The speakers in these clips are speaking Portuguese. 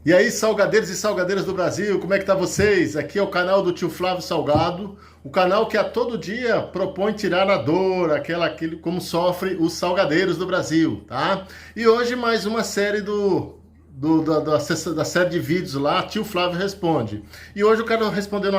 E aí, salgadeiros e salgadeiras do Brasil, como é que tá vocês? Aqui é o canal do Tio Flávio Salgado, o canal que a todo dia propõe tirar a dor, aquele como sofre os salgadeiros do Brasil, tá? E hoje mais uma série da série de vídeos lá, Tio Flávio Responde. E hoje eu quero responder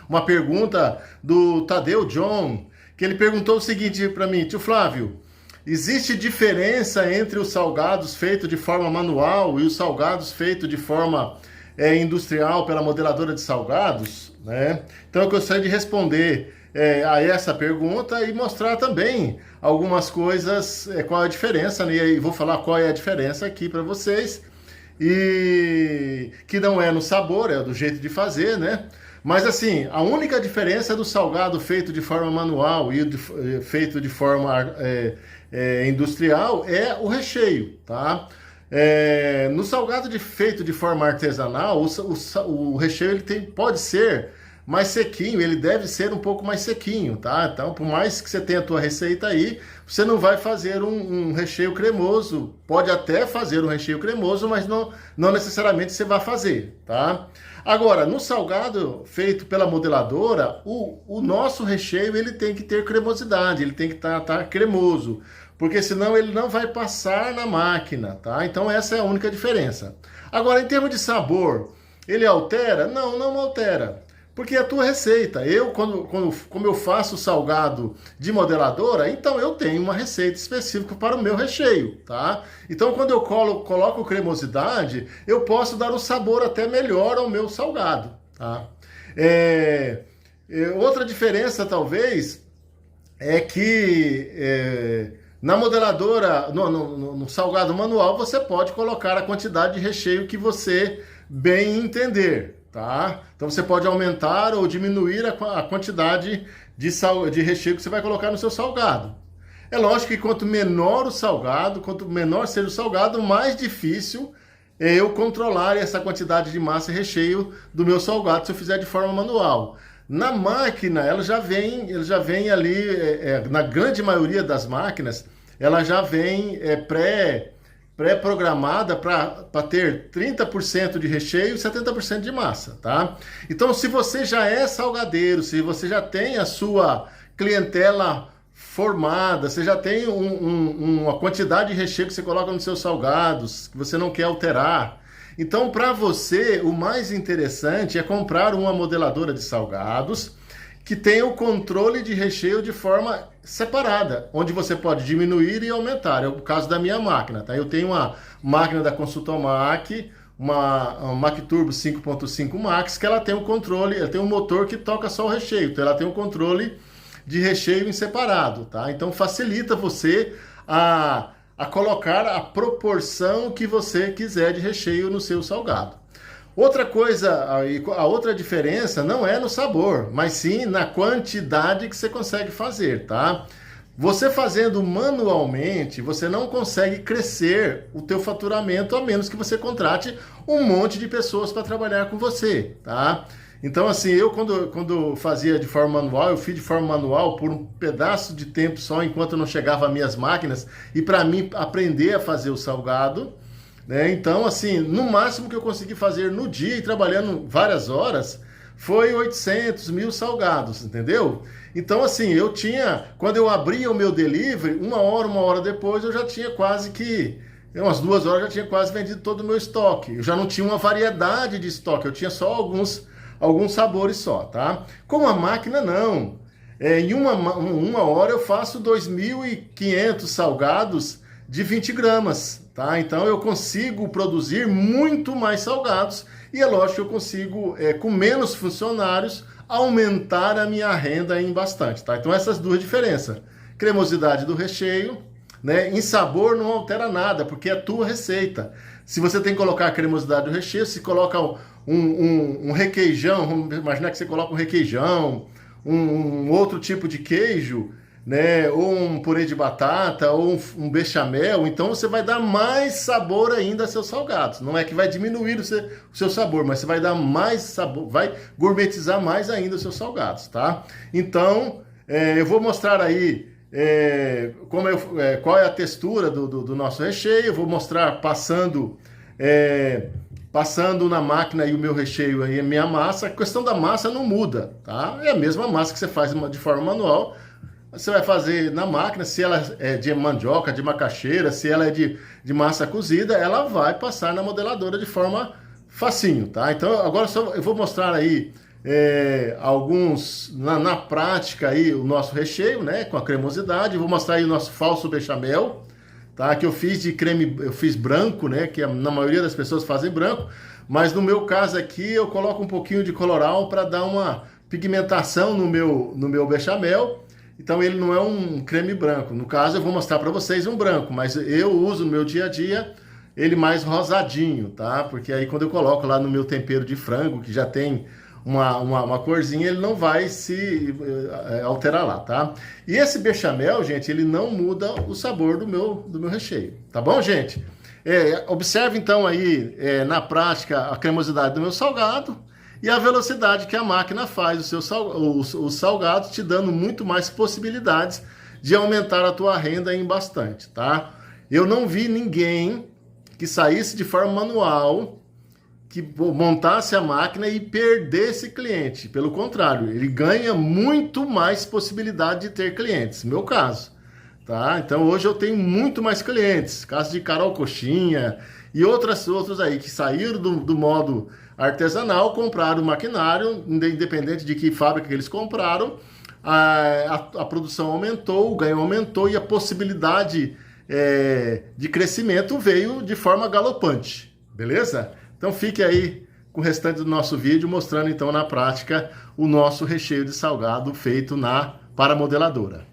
uma pergunta do Tadeu John, que ele perguntou o seguinte para mim: Tio Flávio, existe diferença entre os salgados feitos de forma manual e os salgados feitos de forma industrial pela modeladora de salgados? Né? Então eu gostaria de responder a essa pergunta e mostrar também algumas coisas, qual é a diferença, né? E vou falar qual é a diferença aqui para vocês, e que não é no sabor, é do jeito de fazer, né? Mas assim, a única diferença do salgado feito de forma manual e feito de forma industrial é o recheio, tá? No salgado feito de forma artesanal, o recheio pode ser mais sequinho, ele deve ser um pouco mais sequinho, tá? Então, por mais que você tenha a tua receita aí, você não vai fazer um recheio cremoso. Pode até fazer um recheio cremoso, mas não necessariamente você vai fazer, tá? Agora, no salgado feito pela modeladora, o nosso recheio ele tem que ter cremosidade, ele tem que estar cremoso, porque senão ele não vai passar na máquina, tá? Então essa é a única diferença. Agora, em termos de sabor, ele altera? Não altera. Porque é a tua receita. Como eu faço salgado de modeladora, então eu tenho uma receita específica para o meu recheio, tá? Então, quando eu coloco cremosidade, eu posso dar um sabor até melhor ao meu salgado, tá? Outra diferença, talvez, é que na modeladora, no salgado manual, você pode colocar a quantidade de recheio que você bem entender, tá? Então você pode aumentar ou diminuir a quantidade de recheio que você vai colocar no seu salgado. É lógico que quanto menor o salgado, quanto menor seja o salgado, mais difícil é eu controlar essa quantidade de massa e recheio do meu salgado se eu fizer de forma manual. Na máquina, ela já vem ali, na grande maioria das máquinas, ela já vem pré-programada para ter 30% de recheio e 70% de massa, tá? Então, se você já é salgadeiro, se você já tem a sua clientela formada, você já tem uma quantidade de recheio que você coloca nos seus salgados, que você não quer alterar, então, para você, o mais interessante é comprar uma modeladora de salgados que tenha o controle de recheio de forma separada, onde você pode diminuir e aumentar. É o caso da minha máquina, tá? Eu tenho uma máquina da Consultomac, uma Mac Turbo 5.5 Max, que ela tem um controle, ela tem um motor que toca só o recheio, então ela tem um controle de recheio em separado, tá? Então facilita você a colocar a proporção que você quiser de recheio no seu salgado. Outra coisa, a outra diferença não é no sabor, mas sim na quantidade que você consegue fazer, tá? Você fazendo manualmente, você não consegue crescer o teu faturamento, a menos que você contrate um monte de pessoas para trabalhar com você, tá? Então, assim, eu quando fazia de forma manual, eu fiz de forma manual por um pedaço de tempo só, enquanto não chegava as minhas máquinas, e para mim aprender a fazer o salgado, né? Então, assim, no máximo que eu consegui fazer no dia e trabalhando várias horas, foi 800 mil salgados, entendeu? Então, assim, quando eu abria o meu delivery, uma hora depois, eu já tinha quase que, umas 2 horas, já tinha quase vendido todo o meu estoque. Eu já não tinha uma variedade de estoque, eu tinha só alguns sabores só, tá? Com a máquina, não. Em uma hora eu faço 2.500 salgados de 20 gramas, tá? Então eu consigo produzir muito mais salgados e é lógico que eu consigo, com menos funcionários, aumentar a minha renda em bastante, tá? Então essas duas diferenças. Cremosidade do recheio, né? Em sabor não altera nada, porque é a tua receita. Se você tem que colocar a cremosidade do recheio, se coloca um requeijão, vamos imaginar que você coloca um requeijão, um outro tipo de queijo, né, ou um purê de batata, ou um bechamel, então você vai dar mais sabor ainda a seus salgados. Não é que vai diminuir o seu sabor, mas você vai dar mais sabor, vai gourmetizar mais ainda os seus salgados, tá? Então, eu vou mostrar aí qual é a textura do nosso recheio, eu vou mostrar passando passando na máquina aí o meu recheio aí, a minha massa, a questão da massa não muda, tá? É a mesma massa que você faz de forma manual, você vai fazer na máquina, se ela é de mandioca, de macaxeira, se ela é de massa cozida, ela vai passar na modeladora de forma facinho, tá? Então agora só eu vou mostrar aí alguns, na prática aí, o nosso recheio, né, com a cremosidade, vou mostrar aí o nosso falso bechamel, tá? Que eu fiz de creme, eu fiz branco, né? Que na maioria das pessoas fazem branco, mas no meu caso aqui eu coloco um pouquinho de coloral para dar uma pigmentação no meu bechamel. Então ele não é um creme branco. No caso eu vou mostrar para vocês um branco, mas eu uso no meu dia a dia ele mais rosadinho, tá? Porque aí quando eu coloco lá no meu tempero de frango, que já tem uma corzinha, ele não vai se alterar lá, tá? E esse bechamel, gente, ele não muda o sabor do meu recheio, tá bom, gente? Observe então aí, na prática, a cremosidade do meu salgado e a velocidade que a máquina faz os salgados, te dando muito mais possibilidades de aumentar a tua renda em bastante, tá? Eu não vi ninguém que saísse de forma manual, que montasse a máquina e perdesse cliente. Pelo contrário, ele ganha muito mais possibilidade de ter clientes, meu caso, tá? Então hoje eu tenho muito mais clientes, caso de Carol Coxinha e outros aí que saíram do modo artesanal, compraram o maquinário, independente de que fábrica que eles compraram, a produção aumentou, o ganho aumentou e a possibilidade de crescimento veio de forma galopante, beleza? Então fique aí com o restante do nosso vídeo, mostrando então na prática o nosso recheio de salgado feito na paramodeladora.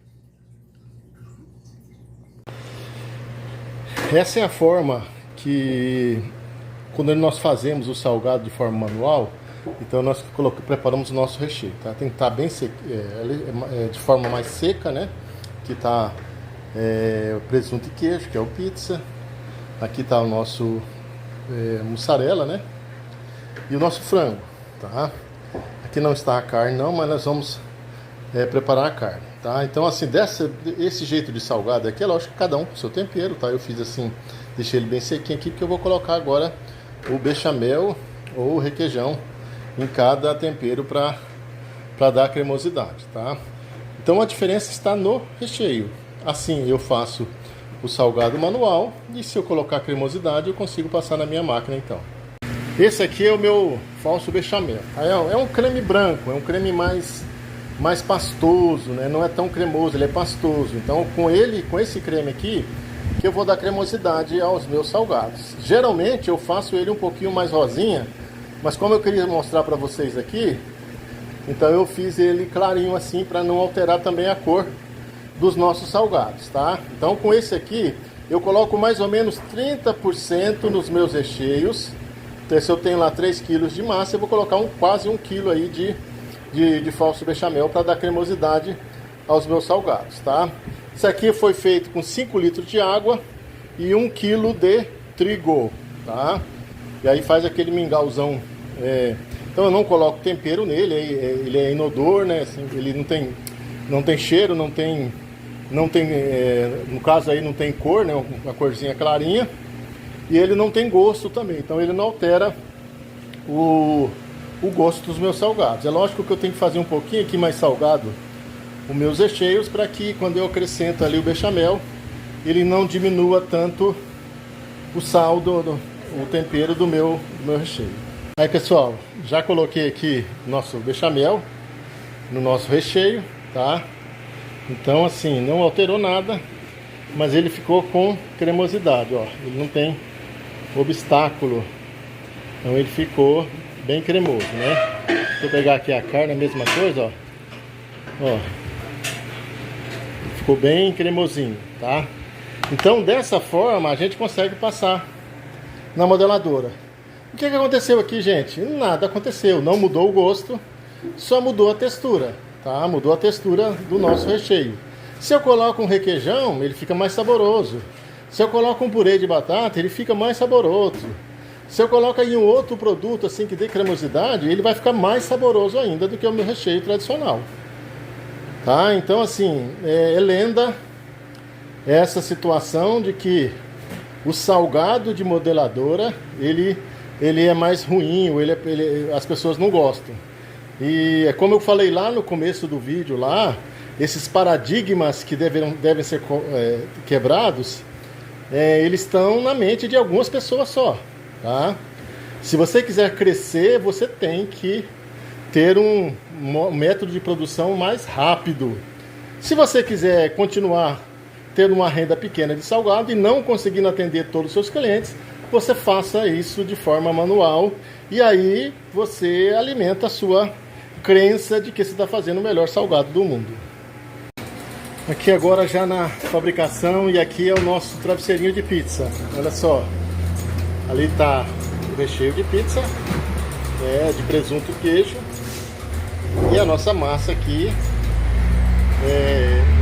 Essa é a forma que, quando nós fazemos o salgado de forma manual, então nós preparamos o nosso recheio, tá? Tem que estar bem seco, de forma mais seca, né? Aqui está o presunto e queijo, que é o pizza. Aqui está o nosso mussarela, né? E o nosso frango, tá? Aqui não está a carne não, mas nós vamos preparar a carne, tá? Então assim, esse jeito de salgado aqui, é lógico que cada um com o seu tempero, tá? Eu fiz assim, deixei ele bem sequinho aqui, porque eu vou colocar agora o bechamel ou o requeijão em cada tempero para dar a cremosidade, tá? Então a diferença está no recheio. Assim eu faço o salgado manual, e se eu colocar cremosidade eu consigo passar na minha máquina então. Esse aqui é o meu falso bechamel. É um creme branco, é um creme mais pastoso, né? Não é tão cremoso, ele é pastoso. Então com esse creme aqui que eu vou dar cremosidade aos meus salgados. Geralmente eu faço ele um pouquinho mais rosinha, mas como eu queria mostrar para vocês aqui, então eu fiz ele clarinho assim para não alterar também a cor dos nossos salgados, tá? Então com esse aqui eu coloco mais ou menos 30% nos meus recheios. Então se eu tenho lá 3 kg de massa, eu vou colocar quase 1 kg aí de falso bechamel para dar cremosidade aos meus salgados, tá? Isso aqui foi feito com 5 litros de água e 1 kg de trigo, tá? E aí faz aquele mingauzão. Então eu não coloco tempero nele, ele é inodor, né? Assim, ele não tem cheiro, não tem no caso aí não tem cor, né? Uma corzinha clarinha. E ele não tem gosto também, então ele não altera o gosto dos meus salgados. É lógico que eu tenho que fazer um pouquinho aqui mais salgado os meus recheios, para que quando eu acrescento ali o bechamel, ele não diminua tanto o sal, o tempero do meu recheio. Aí pessoal, já coloquei aqui nosso bechamel no nosso recheio, tá? Então assim, não alterou nada, mas ele ficou com cremosidade, ó. Ele não tem obstáculo, então ele ficou bem cremoso, né? Deixa eu pegar aqui a carne, a mesma coisa, ó. Ficou bem cremosinho, tá? Então dessa forma a gente consegue passar na modeladora. O que aconteceu aqui, gente? Nada aconteceu, não mudou o gosto, só mudou a textura, tá? Mudou a textura do nosso recheio. Se eu coloco um requeijão, ele fica mais saboroso. Se eu coloco um purê de batata, ele fica mais saboroso. Se eu coloco aí um outro produto assim que dê cremosidade, ele vai ficar mais saboroso ainda do que o meu recheio tradicional. Tá? Então assim, é lenda essa situação de que o salgado de modeladora, ele é mais ruim, as pessoas não gostam. E é como eu falei lá no começo do vídeo lá, esses paradigmas que devem ser quebrados, eles estão na mente de algumas pessoas só, tá? Se você quiser crescer, você tem que ter um método de produção mais rápido. Se você quiser continuar tendo uma renda pequena de salgado e não conseguindo atender todos os seus clientes, você faça isso de forma manual e aí você alimenta a sua crença de que você está fazendo o melhor salgado do mundo. Aqui agora já na fabricação, e aqui é o nosso travesseirinho de pizza. Olha só, ali está o recheio de pizza, de presunto e queijo, e a nossa massa aqui.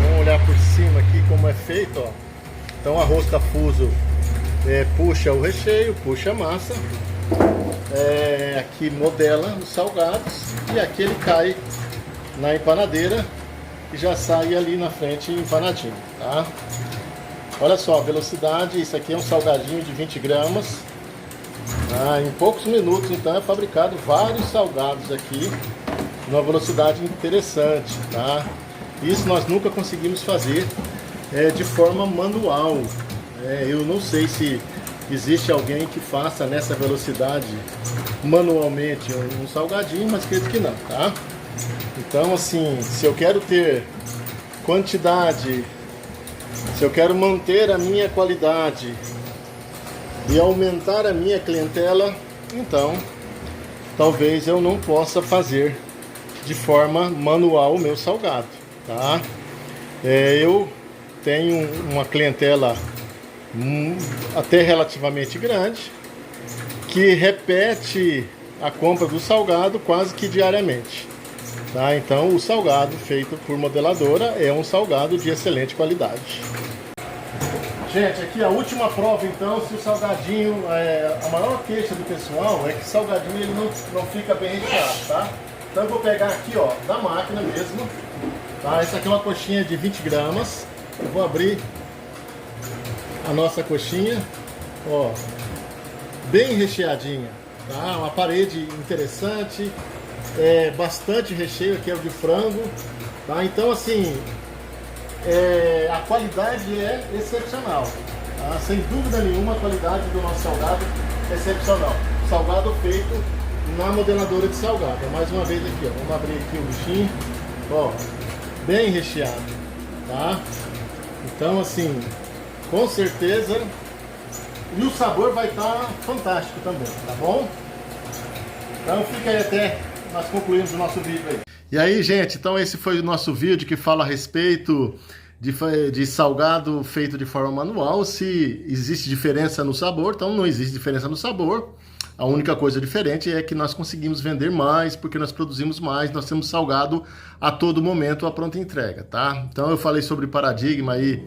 Vamos olhar por cima aqui como é feito, ó. Então o arroz tafuso puxa o recheio, puxa a massa, aqui modela os salgados, e aqui ele cai na empanadeira e já sai ali na frente empanadinho, tá? Olha só a velocidade, isso aqui é um salgadinho de 20 gramas. Em poucos minutos então é fabricado vários salgados aqui, numa velocidade interessante, tá? Isso nós nunca conseguimos fazer de forma manual. Eu não sei se existe alguém que faça nessa velocidade manualmente um salgadinho, mas acredito que não, tá? Então, assim, se eu quero ter quantidade, se eu quero manter a minha qualidade e aumentar a minha clientela, então talvez eu não possa fazer de forma manual o meu salgado, tá? Eu tenho uma clientela até relativamente grande que repete a compra do salgado quase que diariamente, tá? Então o salgado feito por modeladora é um salgado de excelente qualidade. Gente, aqui a última prova então, se o salgadinho, a maior queixa do pessoal é que o salgadinho ele não fica bem recheado, tá? Então eu vou pegar aqui, ó, da máquina mesmo, tá? Essa aqui é uma coxinha de 20 gramas, eu vou abrir a nossa coxinha, ó, bem recheadinha, tá? Uma parede interessante, bastante recheio, aqui é o de frango, tá? Então assim, a qualidade é excepcional, tá? Sem dúvida nenhuma a qualidade do nosso salgado é excepcional. Salgado feito na modeladora de salgado. Mais uma vez aqui, ó, vamos abrir aqui o bichinho, ó, bem recheado, tá? Então assim, com certeza, e o sabor vai estar fantástico também, tá bom? Então fica aí até nós concluirmos o nosso vídeo aí. E aí, gente, então esse foi o nosso vídeo que fala a respeito de salgado feito de forma manual. Se existe diferença no sabor, então não existe diferença no sabor. A única coisa diferente é que nós conseguimos vender mais, porque nós produzimos mais, nós temos salgado a todo momento a pronta entrega, tá? Então eu falei sobre paradigma aí,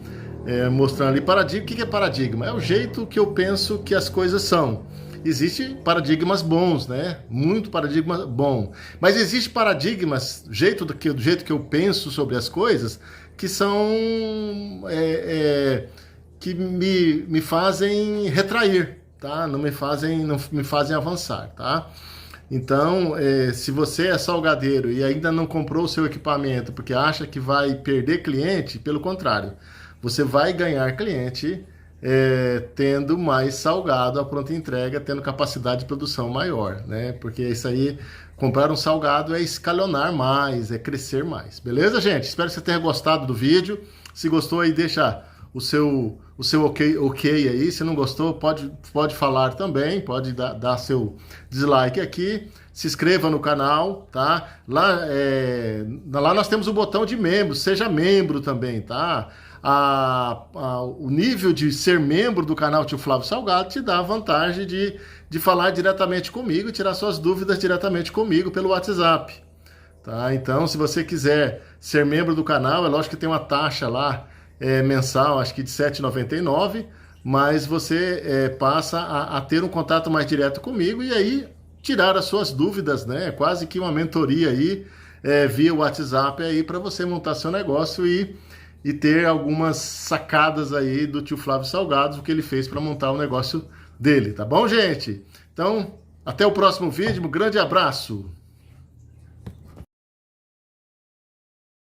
mostrando ali paradigma. O que é paradigma? É o jeito que eu penso que as coisas são. Existem paradigmas bons, né? Muito paradigma bom. Mas existe paradigmas, do jeito que eu penso sobre as coisas, que são que me fazem retrair, tá? Não me fazem avançar, tá? Então, se você é salgadeiro e ainda não comprou o seu equipamento porque acha que vai perder cliente, pelo contrário, você vai ganhar cliente tendo mais salgado à pronta entrega, tendo capacidade de produção maior, né? Porque isso aí, comprar um salgado é escalonar mais, é crescer mais. Beleza, gente? Espero que você tenha gostado do vídeo. Se gostou aí, deixa o seu ok aí. Se não gostou, pode falar também, pode dar seu dislike aqui. Se inscreva no canal, tá? Lá nós temos o botão de membro, seja membro também, tá? O nível de ser membro do canal Tio Flávio Salgado te dá a vantagem de falar diretamente comigo e tirar suas dúvidas diretamente comigo pelo WhatsApp, tá? Então, se você quiser ser membro do canal, é lógico que tem uma taxa lá mensal, acho que de R$ 7,99, mas você passa a ter um contato mais direto comigo e aí tirar as suas dúvidas, né? Quase que uma mentoria aí via WhatsApp aí para você montar seu negócio e e ter algumas sacadas aí do tio Flávio Salgados, o que ele fez para montar o negócio dele, tá bom, gente? Então, até o próximo vídeo, um grande abraço!